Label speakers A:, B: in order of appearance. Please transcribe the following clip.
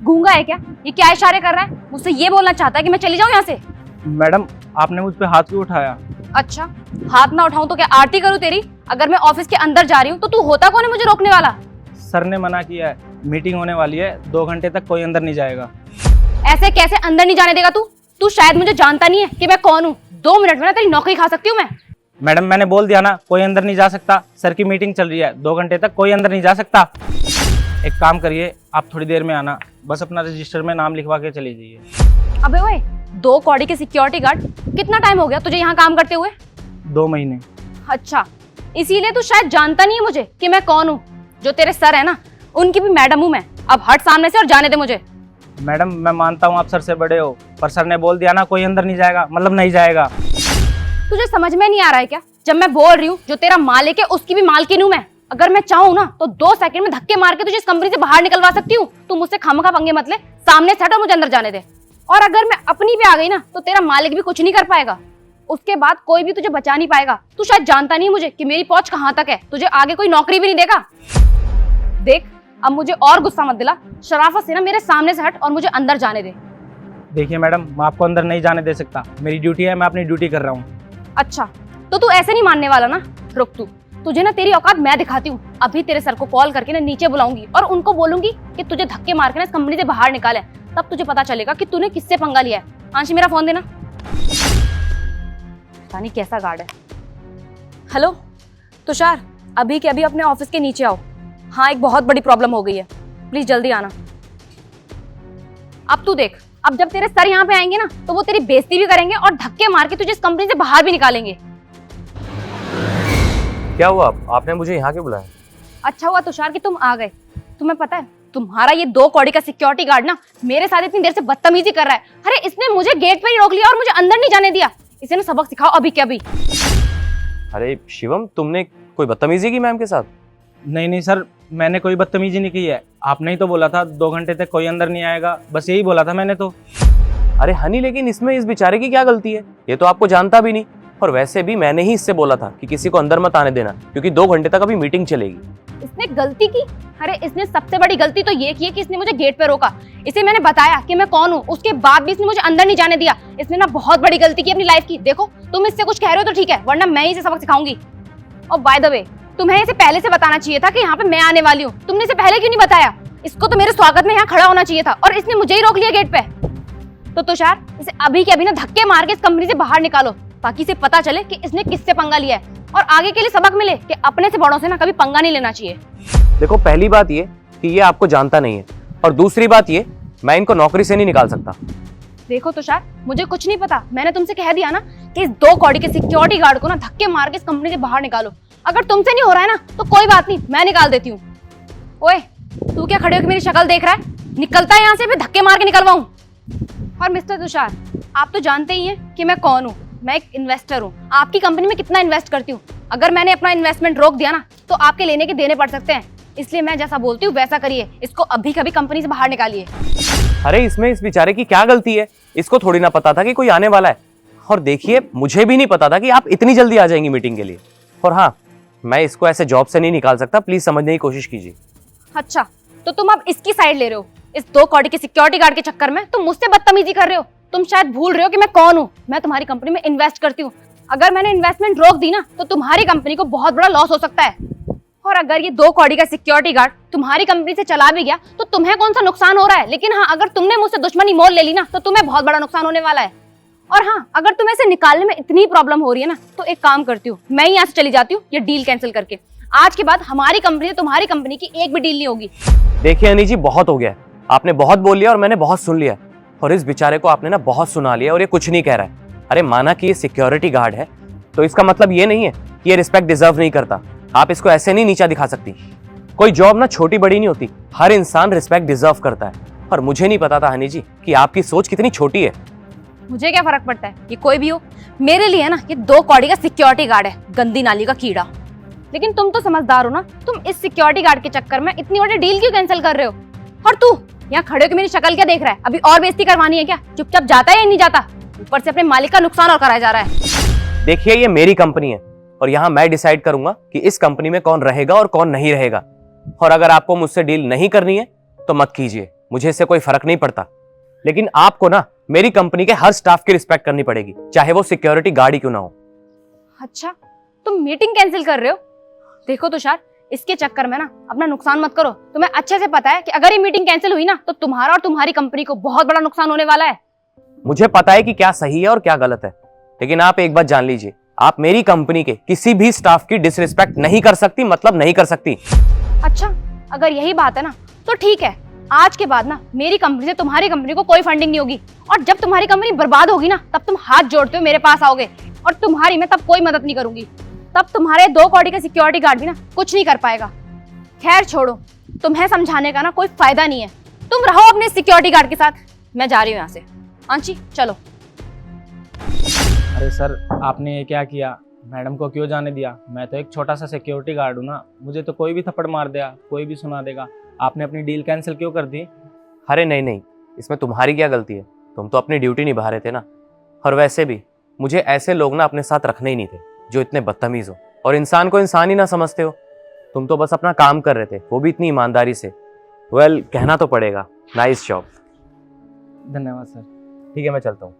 A: गूंगा है क्या? ये क्या इशारे कर रहा है? मुझसे ये बोलना चाहता है कि मैं चली जाऊं यहाँ से?
B: मैडम आपने मुझ पे हाथ क्यों उठाया?
A: अच्छा, हाथ ना उठाऊं तो क्या आरती करूं तेरी? अगर मैं ऑफिस के अंदर जा रही हूँ तो तू होता कौन है मुझे रोकने वाला?
B: सर ने मना किया है, मीटिंग होने वाली है, 2 घंटे तक कोई अंदर नहीं जाएगा।
A: ऐसे कैसे अंदर नहीं जाने देगा तू? तू शायद मुझे जानता नहीं है कि मैं कौन हूँ। 2 मिनट में ना तेरी नौकरी खा सकती हूँ मैं।
B: मैडम मैंने बोल दिया ना, कोई अंदर नहीं जा सकता। सर की मीटिंग चल रही है, 2 घंटे तक कोई अंदर नहीं जा सकता। एक काम करिए, आप थोड़ी देर में आना, बस अपना रजिस्टर में नाम लिखवा के चली जाइए।
A: अबे ओए, 2 कौड़ी के सिक्योरिटी गार्ड, कितना टाइम हो गया तुझे यहाँ काम करते हुए?
B: 2 महीने।
A: अच्छा, इसीलिए तू शायद जानता नहीं है मुझे कि मैं कौन हूँ। जो तेरे सर है ना, उनकी भी मैडम हूँ मैं। अब हट सामने से और जाने दे मुझे।
B: मैडम मैं मानता हूँ आप सर से बड़े हो, पर सर ने बोल दिया ना कोई अंदर नहीं जाएगा, मतलब नहीं जाएगा।
A: तुझे समझ में नहीं आ रहा है क्या? जब मैं बोल रही हूँ जो तेरा मालिक है उसकी भी मालकिन हूँ मैं। अगर मैं चाहूँ ना तो 2 सेकंड में धक्के मार के तुझे इस कंपनी से बाहर निकलवा सकती हूँ। तू मुझसे खामखा पंगे मत ले, सामने से हट और मुझे अंदर जाने दे। और अगर मैं अपनी भी आ गई ना तो तेरा मालिक भी कुछ नहीं कर पाएगा। उसके बाद कोई भी तुझे बचा नहीं पाएगा। तू शायद जानता नहीं मुझे कि मेरी पहुंच कहाँ तक है। तुझे आगे कोई नौकरी भी नहीं देगा। देख, अब मुझे और गुस्सा मत दिला। शराफत से ना मेरे सामने से हट और मुझे अंदर जाने दे।
B: देखिए मैडम, मैं आपको अंदर नहीं जाने दे सकता, मेरी ड्यूटी है, मैं अपनी ड्यूटी कर रहा हूँ।
A: अच्छा, तो तू ऐसे नहीं मानने वाला ना? रुक तू, तुझे ना तेरी औकात मैं दिखाती हूँ। अभी तेरे सर को कॉल करके ना नीचे बुलाऊंगी और उनको बोलूंगी कि तुझे धक्के मार के ना इस कंपनी से बाहर निकाले। तब तुझे पता चलेगा कि तूने किससे पंगा लिया है। आंशी, मेरा फोन देना। पता नहीं कैसा गार्ड है। हेलो तुषार, अभी के अभी अपने ऑफिस के नीचे आओ। हाँ, एक बहुत बड़ी प्रॉब्लम हो गई है, प्लीज जल्दी आना। अब तू देख, अब जब तेरे सर यहाँ पे आएंगे ना तो वो तेरी बेइज्जती भी करेंगे और धक्के मार के तुझे इस कंपनी से बाहर भी निकालेंगे।
C: क्या हुआ? आपने मुझे यहाँ क्यों बुलाया?
A: अच्छा हुआ तुषार कि तुम आ गए। तुम्हें पता है, तुम्हारा ये 2 कौड़ी का सिक्योरिटी गार्ड ना मेरे साथ इतनी देर से बदतमीजी कर रहा है। अरे इसने मुझे गेट पे ही रोक लिया और मुझे अंदर नहीं जाने दिया। इसे ना सबक सिखाओ अभी के अभी।
C: अरे शिवम, तुमने कोई बदतमीजी की मैम के साथ?
B: नहीं सर, मैंने कोई बदतमीजी नहीं की है। आपने ही तो बोला था 2 घंटे तक कोई अंदर नहीं आएगा, बस यही बोला था मैंने तो।
C: अरे हनी, लेकिन इसमें इस बेचारे की क्या गलती है? ये तो आपको जानता भी नहीं। और वैसे भी मैंने ही इससे बोला था कि किसी को अंदर मत आने देना, क्योंकि 2 घंटे तक अभी मीटिंग चलेगी।
A: इसने गलती की? अरे इसने सबसे बड़ी गलती तो ये की है कि इसने मुझे गेट पे रोका। इसे मैंने बताया कि मैं कौन हूँ, उसके बाद भी इसने मुझे अंदर नहीं जाने दिया। इसने ना बहुत बड़ी गलती की अपनी लाइफ की। देखो, तुम इससे कुछ कह रहे हो तो ठीक है, वरना मैं ही इसे सबक सिखाऊंगी। और बाय द वे, तुम्हें इसे पहले से बताना चाहिए था कि यहाँ पे मैं आने वाली हूँ। तुमने इसे पहले क्यों नहीं बताया? इसको तो मेरे स्वागत में यहाँ खड़ा होना चाहिए था और इसने मुझे ही रोक लिया गेट पे। तो तुषार, इसे अभी के अभी ना धक्के मार के इस कंपनी से बाहर निकालो, ताकि इसे पता चले कि इसने किससे पंगा लिया है और आगे के लिए सबक मिले कि अपने से बड़ों से ना कभी पंगा नहीं लेना चाहिए।
C: देखो, पहली बात ये कि ये आपको जानता नहीं है, और दूसरी बात ये, मैं इनको नौकरी से नहीं निकाल सकता।
A: देखो तुषार, मुझे कुछ नहीं पता। मैंने तुमसे कह दिया ना कि इस 2 कौड़ी के सिक्योरिटी गार्ड को ना धक्के मार के इस कंपनी से बाहर निकालो। अगर तुमसे नहीं हो रहा है ना तो कोई बात नहीं, मैं निकाल देती हूँ। ओए, तू क्या खड़े होकर मेरी शक्ल देख रहा है? निकलता है यहाँ से, फिर धक्के मार के निकलवाऊं। और मिस्टर तुषार, आप तो जानते ही हैं कि मैं कौन हूँ। मैं एक इन्वेस्टर हूँ। आपकी कंपनी में कितना इन्वेस्ट करती हूँ। अगर मैंने अपना इन्वेस्टमेंट रोक दिया ना तो आपके लेने के देने पड़ सकते हैं। इसलिए मैं जैसा बोलती हूँ वैसा करिए। इसको अभी कभी कंपनी से बाहर निकालिए।
C: अरे इसमें इस बेचारे की क्या गलती है? इसको थोड़ी ना पता था कि कोई आने वाला है। और देखिए, मुझे भी नहीं पता था कि आप इतनी जल्दी आ जाएंगी मीटिंग के लिए। और हाँ, मैं इसको ऐसे जॉब से नहीं निकाल सकता, प्लीज समझने की कोशिश कीजिए।
A: अच्छा, तो तुम अब इसकी साइड ले रहे हो। इस 2 कौड़ी के सिक्योरिटी गार्ड के चक्कर में तुम मुझसे बदतमीजी कर रहे हो। तुम शायद भूल रहे हो कि मैं कौन हूँ। मैं तुम्हारी कंपनी में इन्वेस्ट करती हूँ। अगर मैंने इन्वेस्टमेंट रोक दी ना तो तुम्हारी कंपनी को बहुत बड़ा लॉस हो सकता है। और अगर ये 2 कौड़ी का सिक्योरिटी गार्ड तुम्हारी कंपनी से चला भी गया तो तुम्हें कौन सा नुकसान हो रहा है। लेकिन हाँ, अगर तुमने मुझसे दुश्मनी मोल ले ली ना तो तुम्हें बहुत बड़ा नुकसान होने वाला है। और हाँ, अगर तुम्हें इसे निकालने में इतनी प्रॉब्लम हो रही है ना तो एक काम करती हूँ, मैं ही यहाँ से चली जाती हूँ ये डील कैंसिल करके। आज के बाद हमारी कंपनी से तुम्हारी कंपनी की एक भी डील नहीं होगी।
C: देखिए हनी जी, बहुत हो गया है। आपने बहुत बोल लिया और मैंने बहुत सुन लिया, और इस बेचारे को आपने ना बहुत सुना लिया और ये कुछ नहीं कह रहा है। अरे माना कि ये सिक्योरिटी गार्ड है तो इसका मतलब ये नहीं है कि ये रिस्पेक्ट डिजर्व नहीं करता। आप इसको ऐसे नहीं नीचा दिखा सकती। कोई जॉब ना छोटी बड़ी नहीं होती, हर इंसान रिस्पेक्ट डिजर्व करता है। और मुझे नहीं पता था हनी जी कि आपकी सोच कितनी छोटी है।
A: मुझे क्या फर्क पड़ता है ये कोई भी हो। मेरे लिए ना ये 2 कौड़ी का सिक्योरिटी गार्ड है, गंदी नाली का कीड़ा। लेकिन तुम तो समझदार हो ना, तुम इस सिक्योरिटी गार्ड के चक्कर में इतनी बड़ी डील क्यों कैंसिल कर रहे हो? और तू यहाँ खड़े होकर मेरी शक्ल क्या देख रहा है? अभी और बेइज्जती करवानी है क्या? चुपचाप जाता है या नहीं जाता? ऊपर से अपने मालिक का नुकसान और कराया जा रहा है।
C: देखिए, ये मेरी कंपनी है और यहाँ मैं डिसाइड करूंगा कि इस कंपनी में कौन रहेगा और कौन नहीं रहेगा। और अगर आपको मुझसे डील नहीं करनी है तो मत कीजिए, मुझे इससे कोई फर्क नहीं पड़ता। लेकिन आपको ना मेरी कंपनी के हर स्टाफ की रिस्पेक्ट करनी पड़ेगी, चाहे वो सिक्योरिटी गार्ड ही क्यों ना हो।
A: अच्छा, तुम मीटिंग कैंसिल कर रहे हो? देखो तुषार, इसके चक्कर में ना अपना नुकसान मत करो। तुम्हें अच्छे से पता है कि अगर ये मीटिंग कैंसिल हुई ना तो तुम्हारा और तुम्हारी कंपनी को बहुत बड़ा नुकसान होने वाला है।
C: मुझे पता है कि क्या सही है और क्या गलत है, लेकिन आप एक बात जान लीजिए, आप मेरी कंपनी के किसी भी स्टाफ की डिसरिस्पेक्ट नहीं कर सकती, मतलब नहीं कर सकती।
A: अच्छा, अगर यही बात है ना तो ठीक है, आज के बाद ना मेरी कंपनी से तुम्हारी कंपनी को कोई फंडिंग नहीं होगी, और जब तुम्हारी कंपनी बर्बाद होगी ना तब तुम हाथ जोड़ते हो मेरे पास आओगे, और तुम्हारी मैं तब कोई मदद नहीं करूंगी। तब तुम्हारे 2 कौड़ी के सिक्योरिटी गार्ड भी ना कुछ नहीं कर पाएगा। खैर छोड़ो, तुम्हें समझाने का ना कोई फायदा नहीं है, तुम रहो अपने सिक्योरिटी गार्ड के साथ, मैं जा रही हूँ यहाँ से। आंची चलो।
B: अरे सर, आपने ये क्या किया? मैडम को क्यों जाने दिया? मैं तो एक छोटा सा सिक्योरिटी गार्ड हूँ ना, मुझे तो कोई भी थप्पड़ मार देगा, कोई भी सुना देगा। आपने अपनी डील कैंसिल क्यों कर दी?
C: अरे नहीं नहीं, इसमें तुम्हारी क्या गलती है, तुम तो अपनी ड्यूटी निभा रहे थे ना। और वैसे भी मुझे ऐसे लोग ना अपने साथ रखने ही नहीं थे जो इतने बदतमीज हो और इंसान को इंसान ही ना समझते हो। तुम तो बस अपना काम कर रहे थे, वो भी इतनी ईमानदारी से। वेल, कहना तो पड़ेगा, नाइस जॉब।
B: धन्यवाद सर।
C: ठीक है, मैं चलता हूँ।